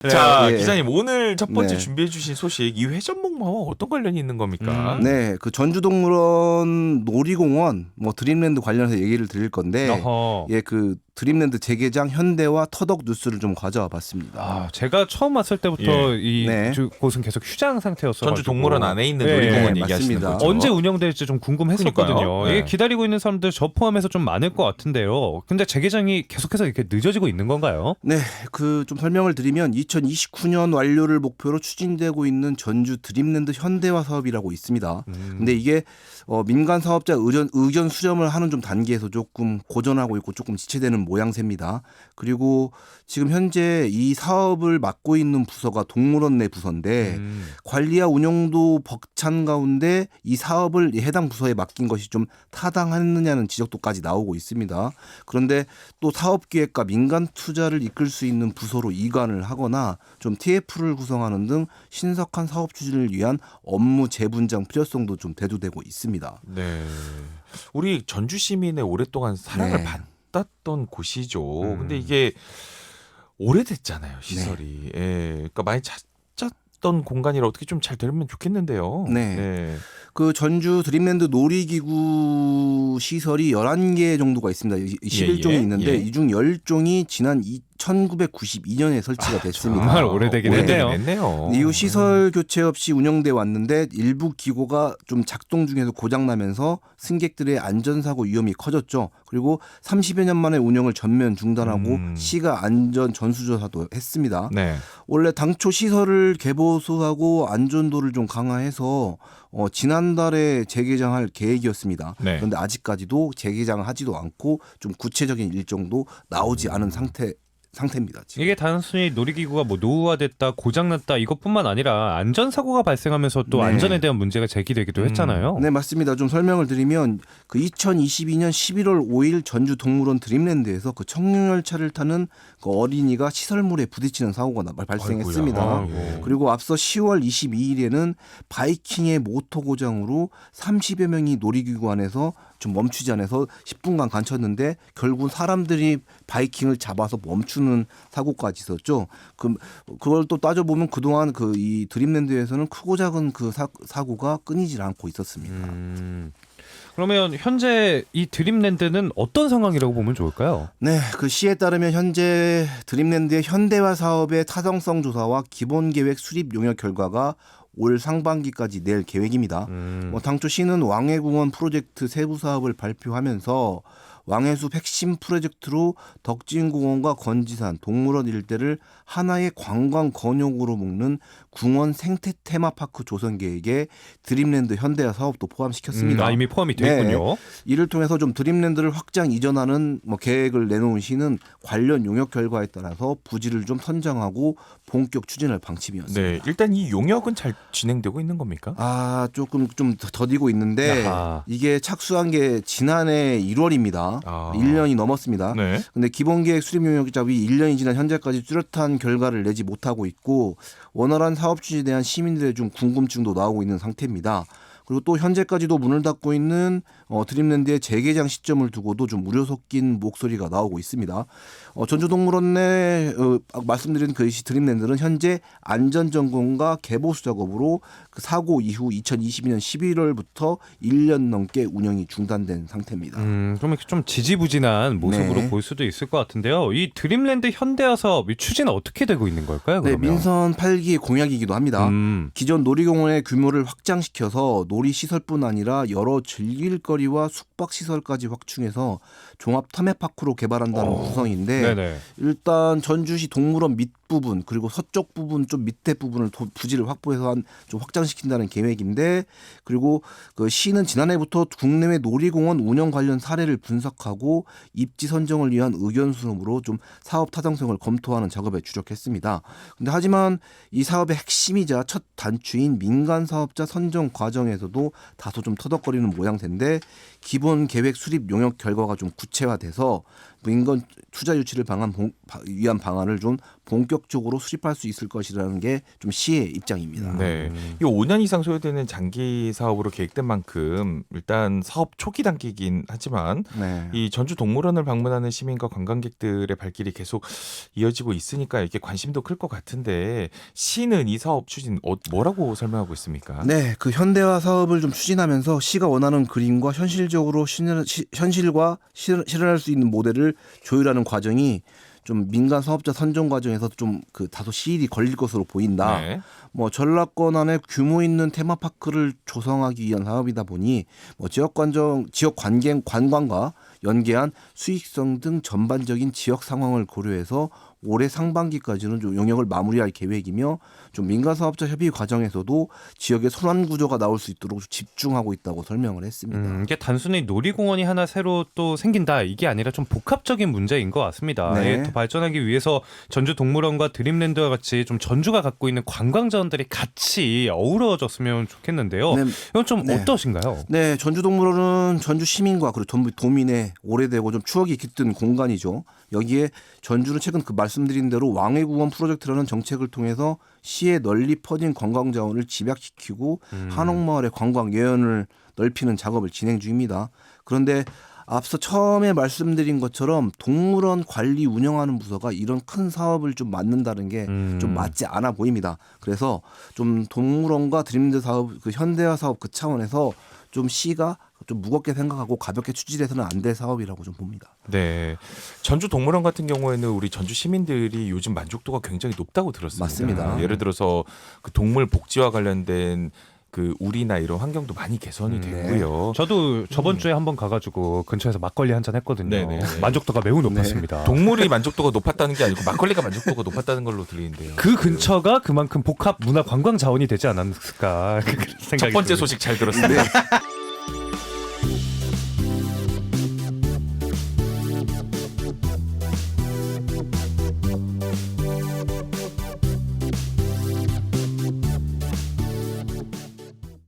자, 예. 기자님 오늘 첫 번째 네. 준비해 주신 소식 이 회전목마와 어떤 관련이 있는 겁니까? 네, 그 전주동물원 놀이공원 뭐 드림랜드 관련해서 얘기를 드릴 건데, 어허. 예, 그 드림랜드 재개장 현대와 터덕 뉴스를 좀 가져와 봤습니다. 아, 제가 처음 왔을 때부터 이 네. 곳은 계속 휴장 상태였어요. 전주 동물원 안에 있는 네. 놀이공원 네, 얘기하시는 맞습니다. 거죠? 언제 운영될지 좀 궁금했었거든요. 그러니까요. 네. 이게 기다리고 있는 사람들 저 포함해서 좀 많을 것 같은데요. 근데 재개장이 계속해서 이렇게 늦어지고 있는 건가요? 네, 그 좀 설명을 드리면 2029년 완료를 목표로 추진되고 있는 전주 드림랜드 현대화 사업이라고 있습니다. 근데 이게 민간 사업자 의견 수렴을 하는 좀 단계에서 조금 고전하고 있고 조금 지체되는 모양새입니다. 그리고 지금 현재 이 사업을 맡고 있는 부서가 동물원 내 부서인데 관리와 운영도 벅찬 가운데 이 사업을 해당 부서에 맡긴 것이 좀 타당했느냐는 지적도까지 나오고 있습니다. 그런데 또 사업기획과 민간 투자를 이끌 수 있는 부서로 이관을 하거나 좀 TF를 구성하는 등 신속한 사업 추진을 위한 업무 재분장 필요성도 좀 대두되고 있습니다. 네. 우리 전주 시민의 오랫동안 사랑을 네. 받았던 곳이죠. 근데 이게 오래됐잖아요, 시설이. 네. 예. 그러니까 많이 찾았던 공간이라 어떻게 좀 잘 되면 좋겠는데요. 네. 그 전주 드림랜드 놀이기구 시설이 11개 정도가 있습니다. 11종이 있는데 예. 이 중 10종이 지난 1992년에 설치가 됐습니다. 정말 오래되긴 했네요. 이후 시설 교체 없이 운영돼 왔는데 일부 기구가 좀 작동 중에서 고장나면서 승객들의 안전사고 위험이 커졌죠. 그리고 30여 년 만에 운영을 전면 중단하고 시가 안전 전수조사도 했습니다. 네. 원래 당초 시설을 개보수하고 안전도를 좀 강화해서 지난달에 재개장할 계획이었습니다. 네. 그런데 아직까지도 재개장을 하지도 않고 좀 구체적인 일정도 나오지 않은 상태입니다. 지금. 이게 단순히 놀이기구가 뭐 노후화됐다, 고장났다 이것뿐만 아니라 안전사고가 발생하면서 또 네. 안전에 대한 문제가 제기되기도 했잖아요. 네, 맞습니다. 좀 설명을 드리면 그 2022년 11월 5일 전주 동물원 드림랜드에서 그 청룡열차를 타는 그 어린이가 시설물에 부딪히는 사고가 발생했습니다. 아이고야. 그리고 앞서 10월 22일에는 바이킹의 모터 고장으로 30여 명이 놀이기구 안에서 좀 멈추지 않아서 10분간 갇혔는데 결국 사람들이 바이킹을 잡아서 멈추는 사고까지 있었죠. 그걸 또 따져보면 그동안 그 이 드림랜드에서는 크고 작은 그 사고가 끊이질 않고 있었습니다. 그러면 현재 이 드림랜드는 어떤 상황이라고 보면 좋을까요? 네, 그 시에 따르면 현재 드림랜드의 현대화 사업의 타당성 조사와 기본 계획 수립 용역 결과가 올 상반기까지 낼 계획입니다. 당초 시는 왕해공원 프로젝트 세부 사업을 발표하면서 왕해숲 핵심 프로젝트로 덕진공원과 건지산, 동물원 일대를 하나의 관광 건용으로 묶는 궁원 생태 테마파크 조성 계획에 드림랜드 현대화 사업도 포함시켰습니다. 이미 포함이 돼 있군요. 이를 통해서 좀 드림랜드를 확장 이전하는 계획을 내놓은 시는 관련 용역 결과에 따라서 부지를 좀 선정하고 본격 추진할 방침이었습니다. 네. 일단 이 용역은 잘 진행되고 있는 겁니까? 조금 좀 더디고 있는데 야하. 이게 착수한 게 지난해 1월입니다. 아. 1년이 넘었습니다. 네. 근데 기본계획 수립 용역자비 1년이 지난 현재까지 뚜렷한 결과를 내지 못하고 있고 원활한 사업 추진에 대한 시민들의 좀 궁금증도 나오고 있는 상태입니다. 그리고 또 현재까지도 문을 닫고 있는 드림랜드의 재개장 시점을 두고도 좀 우려 섞인 목소리가 나오고 있습니다. 전주동물원 내 말씀드린 그 드림랜드는 현재 안전점검과 개보수 작업으로 그 사고 이후 2022년 11월부터 1년 넘게 운영이 중단된 상태입니다. 그럼 이렇게 좀 지지부진한 모습으로 네. 보일 수도 있을 것 같은데요. 이 드림랜드 현대화 사업 이 추진은 어떻게 되고 있는 걸까요? 네, 그러면? 민선 8기의 공약이기도 합니다. 기존 놀이공원의 규모를 확장시켜서 놀이시설뿐 아니라 여러 즐길거리와 숙박시설까지 확충해서 종합 테마파크로 개발한다는 구성인데 네네. 일단 전주시 동물원 밑부분 그리고 서쪽 부분 좀 밑에 부분을 부지를 확보해서 좀 확장시킨다는 계획인데 그리고 그 시는 지난해부터 국내외 놀이공원 운영 관련 사례를 분석하고 입지 선정을 위한 의견 수렴으로 좀 사업 타당성을 검토하는 작업에 주력했습니다. 근데 하지만 이 사업의 핵심이자 첫 단추인 민간 사업자 선정 과정에서도 다소 좀 터덕거리는 모양새인데 기본 계획 수립 용역 결과가 좀 구체화돼서 민간 투자 유치를 위한 방안을 좀 본격적으로 수립할 수 있을 것이라는 게 좀 시의 입장입니다. 네. 이 5년 이상 소요되는 장기 사업으로 계획된 만큼 일단 사업 초기 단계이긴 하지만 네. 이 전주 동물원을 방문하는 시민과 관광객들의 발길이 계속 이어지고 있으니까 이게 관심도 클 것 같은데 시는 이 사업 추진 뭐라고 설명하고 있습니까? 네, 그 현대화 사업을 좀 추진하면서 시가 원하는 그림과 현실적으로 현실과 실현할 수 있는 모델을 조율하는 과정이 좀 민간 사업자 선정 과정에서 좀 그 다소 시일이 걸릴 것으로 보인다. 네. 뭐 전라권 안에 규모 있는 테마파크를 조성하기 위한 사업이다 보니 뭐 지역 관광과 연계한 수익성 등 전반적인 지역 상황을 고려해서 올해 상반기까지는 좀 용역을 마무리할 계획이며 좀 민간 사업자 협의 과정에서도 지역의 순환 구조가 나올 수 있도록 집중하고 있다고 설명을 했습니다. 이게 단순히 놀이공원이 하나 새로 또 생긴다 이게 아니라 좀 복합적인 문제인 것 같습니다. 네. 예, 더 발전하기 위해서 전주 동물원과 드림랜드와 같이 좀 전주가 갖고 있는 관광 자원들이 같이 어우러졌으면 좋겠는데요. 네. 이건 좀 네. 어떠신가요? 네, 전주동물원은 전주 시민과 그리고 도민의 오래되고 좀 추억이 깃든 공간이죠. 여기에 전주는 최근 그 말씀드린 대로 왕의구원 프로젝트라는 정책을 통해서 시에 널리 퍼진 관광 자원을 집약시키고 한옥마을의 관광 예연을 넓히는 작업을 진행 중입니다. 그런데 앞서 처음에 말씀드린 것처럼 동물원 관리 운영하는 부서가 이런 큰 사업을 좀 맡는다는 게 좀 맞지 않아 보입니다. 그래서 좀 동물원과 드림랜드 사업, 그 현대화 사업 그 차원에서 좀 시가 좀 무겁게 생각하고 가볍게 추진해서는 안 될 사업이라고 좀 봅니다. 네. 전주 동물원 같은 경우에는 우리 전주 시민들이 요즘 만족도가 굉장히 높다고 들었습니다. 맞습니다. 예를 들어서 그 동물 복지와 관련된 그 우리나 이런 환경도 많이 개선이 됐고요. 저도 저번 주에 한번 가가지고 근처에서 막걸리 한잔 했거든요. 네네. 만족도가 매우 높았습니다. 동물이 만족도가 높았다는 게 아니고 막걸리가 만족도가 높았다는 걸로 들리는데요. 그 근처가 그만큼 복합 문화 관광 자원이 되지 않았을까 그런 생각이 첫 번째 듭니다. 소식 잘 들었습니다.